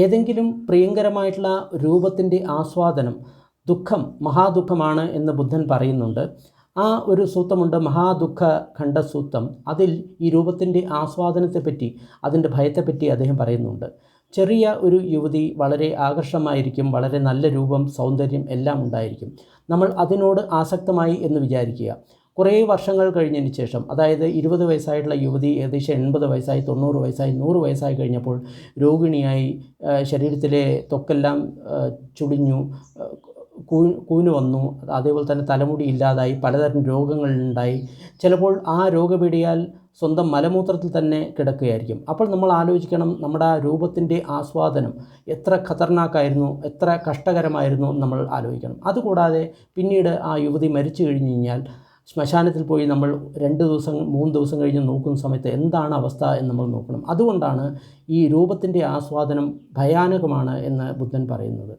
ഏതെങ്കിലും പ്രിയങ്കരമായിട്ടുള്ള രൂപത്തിൻ്റെ ആസ്വാദനം ദുഃഖം മഹാദുഃഖമാണ് എന്ന് ബുദ്ധൻ പറയുന്നുണ്ട്. ആ ഒരു സൂത്രമുണ്ട്, മഹാദുഃഖ ഖണ്ഡസൂത്രം. അതിൽ ഈ രൂപത്തിൻ്റെ ആസ്വാദനത്തെപ്പറ്റി, അതിൻ്റെ ഭയത്തെപ്പറ്റി അദ്ദേഹം പറയുന്നുണ്ട്. ചെറിയ ഒരു യുവതി വളരെ ആകർഷകമായിരിക്കും, വളരെ നല്ല രൂപം, സൗന്ദര്യം എല്ലാം ഉണ്ടായിരിക്കും. നമ്മൾ അതിനോട് ആസക്തമായി എന്ന് വിചാരിക്കുക. കുറേ വർഷങ്ങൾ കഴിഞ്ഞതിന് ശേഷം, അതായത് 20 വയസ്സായിട്ടുള്ള യുവതി ഏകദേശം 80 വയസ്സായി, 90 വയസ്സായി, 100 വയസ്സായി കഴിഞ്ഞപ്പോൾ രോഗിണിയായി, ശരീരത്തിലെ ത്വക്കെല്ലാം ചുളിഞ്ഞു, കൂന് വന്നു, അതേപോലെ തന്നെ തലമുടി ഇല്ലാതായി, പലതരം രോഗങ്ങളുണ്ടായി. ചിലപ്പോൾ ആ രോഗപീഠയാൽ സ്വന്തം മലമൂത്രത്തിൽ തന്നെ കിടക്കുകയായിരിക്കും. അപ്പോൾ നമ്മൾ ആലോചിക്കണം, നമ്മുടെ ആ രൂപത്തിൻ്റെ ആസ്വാദനം എത്ര ഖതർനാക്കായിരുന്നു, എത്ര കഷ്ടകരമായിരുന്നു നമ്മൾ ആലോചിക്കണം. അതുകൂടാതെ പിന്നീട് ആ യുവതി മരിച്ചു കഴിഞ്ഞ് കഴിഞ്ഞാൽ ശ്മശാനത്തിൽ പോയി നമ്മൾ 2 ദിവസം 3 ദിവസം കഴിഞ്ഞ് നോക്കുന്ന സമയത്ത് എന്താണ് അവസ്ഥ എന്ന് നമ്മൾ നോക്കണം. അതുകൊണ്ടാണ് ഈ രൂപത്തിൻ്റെ ആസ്വാദനം ഭയാനകമാണ് എന്ന് ബുദ്ധൻ പറയുന്നത്.